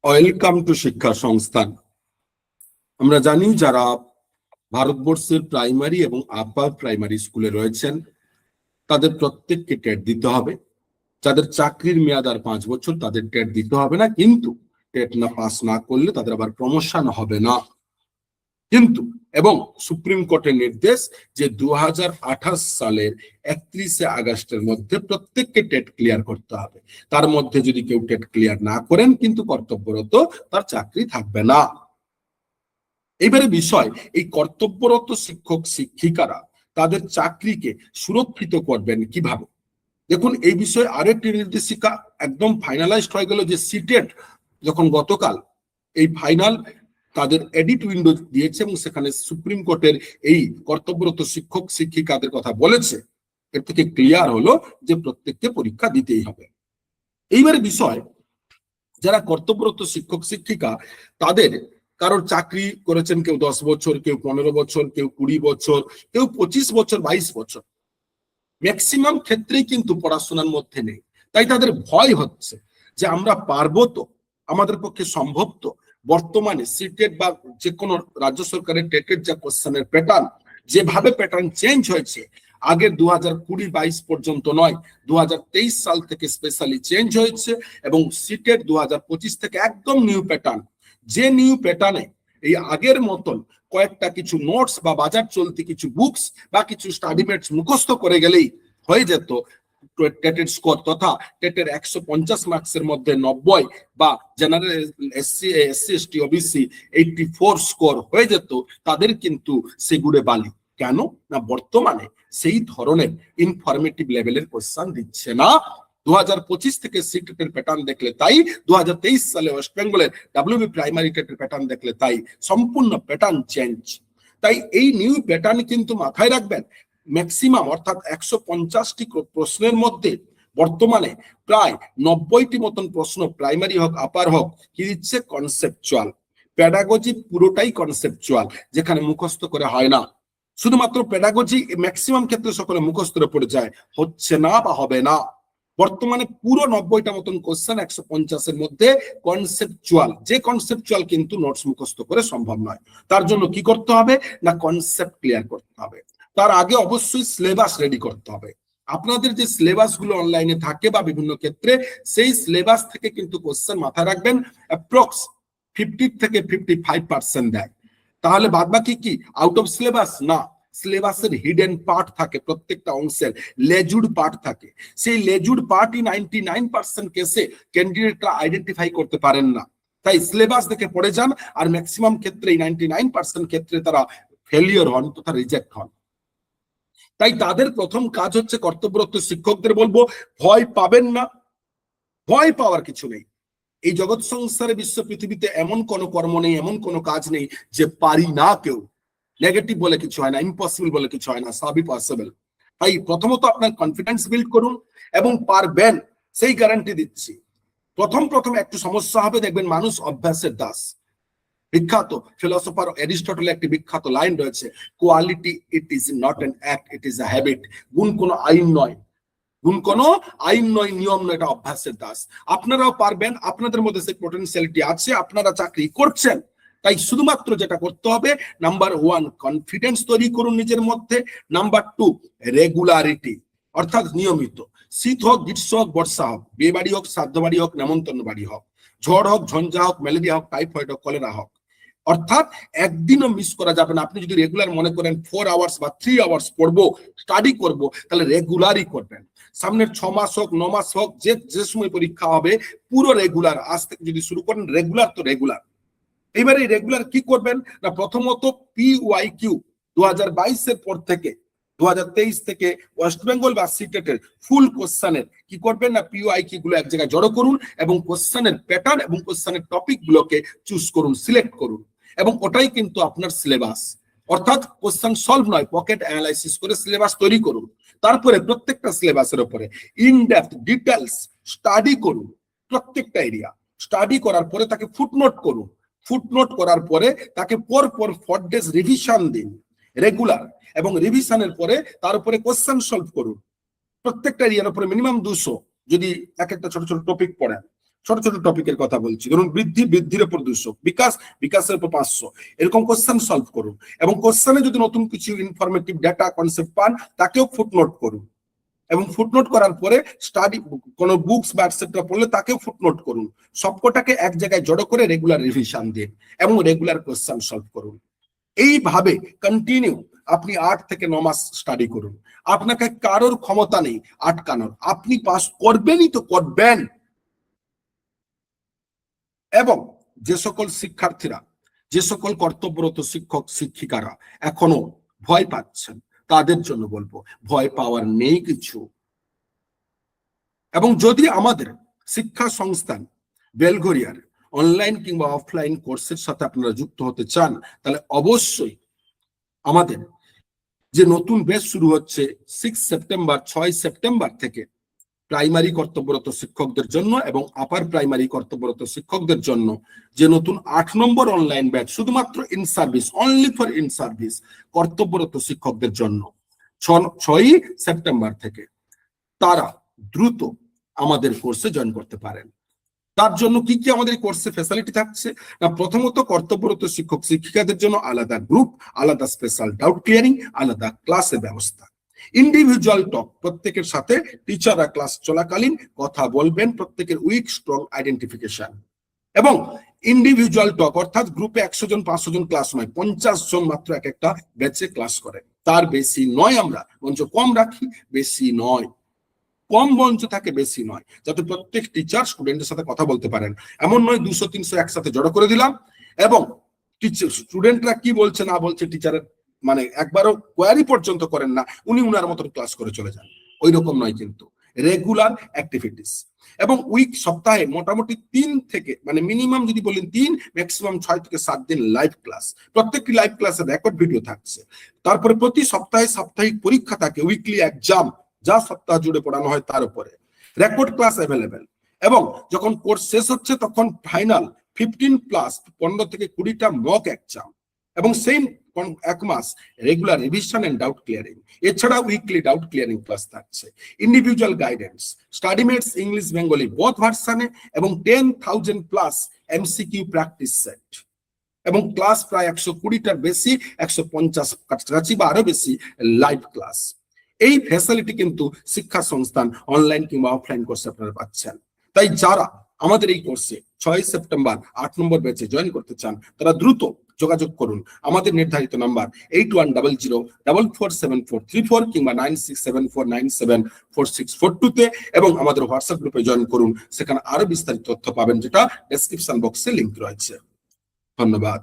Welcome to শিক্ষা সংস্থান। আমরা জানি যারা ভারতবর্ষের প্রাইমারি এবং আপার প্রাইমারি স্কুলে রয়েছেন তাদের প্রত্যেককে টেট দিতে হবে। যাদের চাকরির মেয়াদ আর 5 বছর তাদের টেট দিতে হবে না, কিন্তু টেট না পাস না করলে তাদের আবার প্রমোশন হবে না। কিন্তু এবং সুপ্রিম কোর্টের নির্দেশ যে 2028 সালের 31শে আগস্টের মধ্যে প্রত্যেককে টেট ক্লিয়ার করতে হবে। তার মধ্যে যদি কেউ টেট ক্লিয়ার না করেন কিন্তু কর্তব্যরত, তার চাকরি থাকবে না। এবারে বিষয়, এই কর্তব্যরত শিক্ষক শিক্ষিকারা তাদের চাকরিকে সুরক্ষিত করবেন কিভাবে? দেখুন, এই বিষয়ে আরেকটি নির্দেশিকা একদম ফাইনালাইজড হয়ে গেল যে সিটেট যখন গতকাল এই ফাইনাল তাদের এডিট উইন্ডো দিয়েছে এবং সেখানে সুপ্রিম কোর্টের এই কর্তব্যরত শিক্ষক শিক্ষিকাদের কথা বলেছে, এর থেকে ক্লিয়ার হলো যে প্রত্যেককে পরীক্ষা দিতেই হবে। এইবারে বিষয়, যারা কর্তব্যরত শিক্ষক শিক্ষিকা তাদের কারোর চাকরি করেছেন কেউ 10 বছর, কেউ 15 বছর, কেউ 20 বছর, কেউ 25 বছর, 22 বছর, ম্যাক্সিমাম ক্ষেত্রেই কিন্তু পড়াশোনার মধ্যে নেই। তাই তাদের ভয় হচ্ছে যে আমরা পারবো তো, আমাদের পক্ষে সম্ভব তো। বর্তমানে সিটেট বা যে কোনো রাজ্য সরকারের টেটের যা কোশ্চেনের প্যাটার্ন, যেভাবে প্যাটার্ন চেঞ্জ হয়েছে, আগের 2020-22 পর্যন্ত নয়, 2023 সাল থেকে স্পেশালি চেঞ্জ হয়েছে এবং সিটেট 2025 থেকে একদম নিউ প্যাটার্ন। যে নিউ প্যাটার্নে এই আগের মতন কয়েকটা কিছু নোটস বা বাজার চলতি কিছু বুকস বা কিছু স্টাডি মেটস মুখস্থ করে গেলেই হয়ে যেত টেটের স্কোর, তথা টেটের 150 মার্কসের মধ্যে 90 বা general SC ST OBC 84 score হয়ে যেত, তাদের কিন্তু সেগুড়ে বালি। কেন না? বর্তমানে সেই ধরনের ইনফরমেটিভ লেভেলের কোশ্চেন দিচ্ছে না। 2025 থেকে সিটেটের প্যাটার্ন দেখলে তাই, 2023 সালে ওয়েস্ট বেঙ্গলের ডাব্লিউবি প্রাইমারি টেটের প্যাটার্ন দেখলে তাই, সম্পূর্ণ প্যাটার্ন চেঞ্জ। তাই এই নিউ প্যাটার্ন কিন্তু মাথায় রাখবেন। ম্যাক্সিমাম অর্থাৎ 150টি প্রশ্নের মধ্যে বর্তমানে প্রায় 90টি মতন প্রশ্ন, প্রাইমারি হোক আপার হোক, কি দিচ্ছে? কনসেপচুয়াল। প্যাডাগজি পুরোটাই কনসেপচুয়াল, যেখানে মুখস্থ করে হয় না। শুধুমাত্র প্যাডাগজি ম্যাক্সিমাম ক্ষেত্রে সকলে মুখস্থ পড়ে যায়, হচ্ছে না বা হবে না। বর্তমানে পুরো 90টা মতন কোশ্চেন 150-এর মধ্যে কনসেপচুয়াল, যে কনসেপচুয়াল কিন্তু নোটস মুখস্থ করে সম্ভব নয়। তার জন্য কি করতে হবে না? কনসেপ্ট ক্লিয়ার করতে হবে। তার আগে অবশ্যই সিলেবাস রেডি করতে হবে। আপনাদের যে সিলেবাস গুলো অনলাইনে থাকে বা বিভিন্ন ক্ষেত্রে, সেই সিলেবাস থেকে কিন্তু কোশ্চেন মাথায় রাখবেন অ্যাপ্রক্স 50 থেকে 55% দেয়। তাহলে বাদবাকি কি আউট অফ সিলেবাস? না, সিলেবাসের হিডেন পার্ট থাকে, প্রত্যেকটা অংশের লেজুড পার্ট থাকে। সেই লেজুড পার্টই 99% কেসে ক্যান্ডিডেটরা আইডেন্টিফাই করতে পারেন না। তাই সিলেবাস দেখে পড়ে যান, আর ম্যাক্সিমাম ক্ষেত্রে 99% ক্ষেত্রে তারা ফেলিওর হন, তথা রিজেক্ট হন। তাই তাদের প্রথম কাজ হচ্ছে, কর্তব্যরত শিক্ষকদের বলবো, ভয় পাবেন না। ভয় পাওয়ার কিছু নেই। এই জগৎ সংসারে, বিশ্ব পৃথিবীতে এমন কোনো কর্ম নেই, এমন কোনো কাজ নেই যে পারি না কেউ। নেগেটিভ বলে কিছু হয় না, ইম্পসিবল বলে কিছু হয় না, সবই পসিবল। তাই প্রথমত আপনার কনফিডেন্স বিল্ড করুন এবং পারবেন, সেই গ্যারান্টি দিচ্ছি। প্রথম একটু সমস্যা হবে, দেখবেন মানুষ অভ্যাসের দাস। বিখ্যাত ফিলোসফার অ্যারিস্টটলের একটি বিখ্যাত লাইন রয়েছে, quality it is not an act, it is a habit. গুণ কোনো আইন নয়, গুণ কোনো আইন নয়, নিয়ম নয়, এটা অভ্যাসের দাস। আপনারাও পারবেন, আপনাদের মধ্যে সেই পটেনশিয়ালিটি আছে, আপনারা চাকরি করছেন। তাই শুধুমাত্র যেটা করতে হবে, নাম্বার 1 কনফিডেন্স তৈরি করুন নিজের মধ্যে। নাম্বার 2 রেগুলারিটি, অর্থাৎ নিয়মিত। শীত হোক, গ্রীষ্ম হোক, বর্ষা হোক, বিয়ে বাড়ি হোক, শ্রাদ্ধ বাড়ি হোক, নেমন্তন্ন বাড়ি হোক, ঝড় হোক, ঝঞ্ঝা হোক, ম্যালেরিয়া হোক, টাইফয়েড হোক, কলেরা হোক, অর্থাৎ একদিনও মিস করা যাবে না। আপনি যদি রেগুলার মনে করেন 4 আওয়ার্স বা 3 আওয়ার্স পড়বো, স্টাডি করবো, তাহলে রেগুলারই করবেন। সামনের 6 মাস হোক, 9 মাস হোক, যে সময় পরীক্ষা হবে, পুরো রেগুলার। আজ থেকে যদি শুরু করেন রেগুলার, তো রেগুলার। এবারে রেগুলার কি করবেন না? প্রথমত PYQ 2022-এর পর থেকে 2023 থেকে ওয়েস্ট বেঙ্গল বা সিটেটের ফুল কোশ্চেনের কি করবেন না? PYQ গুলো এক জায়গায় জড়ো করুন এবং কোশ্চেনের প্যাটার্ন এবং কোশ্চেনের টপিক গুলোকে চুজ করুন, সিলেক্ট করুন, এবং ওটাই কিন্তু আপনার সিলেবাস। অর্থাৎ কোশ্চেন সলভ নয়, পকেট অ্যানালাইসিস করে সিলেবাস তৈরি করুন। তারপরে প্রত্যেকটা সিলেবাসের উপরে ইন ডেপথ ডিটেলস স্টাডি করুন। প্রত্যেকটা এরিয়া স্টাডি করার পরে তাকে ফুটনোট করুন। ফুটনোট করার পরে তাকে পর 4 ডেজ রিভিশন দিন রেগুলার, এবং রিভিশনের পরে তার উপরে কোশ্চেন সলভ করুন। প্রত্যেকটা এরিয়ার উপরে মিনিমাম 200, যদি এক একটা ছোট ছোট টপিক পড়েন, ছোট ছোট টপিকের কথা বলছি, ধরুন বৃদ্ধির উপর 200, বিকাশের উপর 500, এরকম কোশ্চেন সলভ করুন। এবং কোশ্চেনে যদি নতুন কিছু ইনফরমেটিভ ডেটা কনসেপ্ট পান তাকেও ফুটনোট করুন, এবং ফুটনোট করার পরে স্টাডি কোনো বুকস বা এটসেট্রা পড়লে তাকেও ফুটনোট করুন। সবকটাকে এক জায়গায় জড়ো করে রেগুলার রিভিশন দিন এবং রেগুলার কোশ্চেন সলভ করুন। এইভাবে কন্টিনিউ আপনি 8 থেকে 9 মাস স্টাডি করুন। আপনাকে কারোর ক্ষমতা নেই আটকানোর, আপনি পাস করবেনই তো করবেন। এবং যে সকল শিক্ষার্থীরা, যে সকল কর্তব্যরত শিক্ষক শিক্ষিকারা এখনো ভয় পাচ্ছেন, তাদের জন্য বলবো ভয় পাওয়ার নেই কিছু। এবং যদি আমাদের শিক্ষা সংস্থান বেলঘরিয়ার অনলাইন কিংবা অফলাইন কোর্সের সাথে আপনারা যুক্ত হতে চান, তাহলে অবশ্যই আমাদের যে নতুন ব্যাচ শুরু হচ্ছে 6 সেপ্টেম্বর থেকে প্রাইমারি কর্তব্যরত শিক্ষকদের জন্য এবং আপার প্রাইমারি কর্তব্যরত শিক্ষকদের জন্য যে নতুন 8 নম্বর অনলাইন ব্যাচ শুধুমাত্র in service, only for in service কর্তব্যরত শিক্ষকদের জন্য 6 সেপ্টেম্বর থেকে, তারা দ্রুত আমাদের কোর্সে জয়েন করতে পারেন। তার জন্য কি কি আমাদের কোর্সে ফ্যাসিলিটি থাকছে না, প্রথমত কর্তব্যরত শিক্ষক শিক্ষিকাদের জন্য আলাদা গ্রুপ, আলাদা স্পেশাল ডাউট ক্লিয়ারিং, আলাদা ক্লাসের ব্যবস্থা, ইন্ডিভিজুয়াল টক, প্রত্যেকের সাথে টিচাররা ক্লাস চলাকালীন কথা বলবেন, প্রত্যেকের উইক স্ট্রং আইডেন্টিফিকেশন, এবং ইন্ডিভিজুয়াল টক অর্থাৎ গ্রুপে 100 জন 500 জন ক্লাস নয়, 50 জন মাত্র এক একটা ব্যাচে ক্লাস করে, তার বেশি নয়। আমরা বঞ্চ কম রাখি, বেশি নয়, কম বঞ্চ থাকে, বেশি নয়, যাতে প্রত্যেক টিচার স্টুডেন্টের সাথে কথা বলতে পারেন। এমন নয় 200-300 একসাথে জড়ো করে দিলাম এবং স্টুডেন্টরা কি বলছে না বলছে টিচারের মানে একবারও কোয়ারি পর্যন্ত করেন না, উনি উনার মতন ক্লাস করে চলে যান, ওই রকম নয়। কিন্তু রেগুলার অ্যাক্টিভিটিস এবং উইক সপ্তাহে মোটামুটি 3 থেকে মানে মিনিমাম যদি বলেন 3, ম্যাক্সিমাম 6 থেকে 7 দিন লাইভ ক্লাস, প্রত্যেকটি লাইভ ক্লাসের রেকর্ড ভিডিও থাকছে। তারপরে প্রতি সপ্তাহে সাপ্তাহিক পরীক্ষা থাকে, উইকলি এক্সাম, যা সপ্তাহ জুড়ে পড়ানো হয় তার উপরে রেকর্ড ক্লাস অ্যাভেলেবেল। এবং যখন কোর্স শেষ হচ্ছে তখন ফাইনাল 15+ 15 থেকে 20টা মক এক্সাম, এবং সেম 1 মাস regular revision and doubt clearing. এছাড়া উইকলি ডাউট ক্লিয়ারিং ক্লাস থাকছে, individual guidance, study mates English Bengali both ভার্সানে, এবং 10,000+ এমসিকিউ প্র্যাকটিস সেট, এবং ক্লাস প্রায় 120টার বেশি, 150 কাছাকাছি বা আরো বেশি লাইভ ক্লাস। এই ফ্যাসিলিটি কিন্তু শিক্ষা সংস্থান অনলাইন কিংবা অফলাইন কোর্সে আপনারা পাচ্ছেন। তাই যারা আমাদের এই কোর্সে 6 সেপ্টেম্বর 8 নম্বর ব্যাচে জয়েন করতে চান, তারা দ্রুত যোগাযোগ করুন আমাদের নির্ধারিত নাম্বার 8100447434 কিংবা 9674974642 তে, এবং আমাদের হোয়াটসঅ্যাপ গ্রুপে জয়েন করুন, সেখানে আরো বিস্তারিত তথ্য পাবেন, যেটা ডেসক্রিপশন বক্সে লিংক রয়েছে। ধন্যবাদ।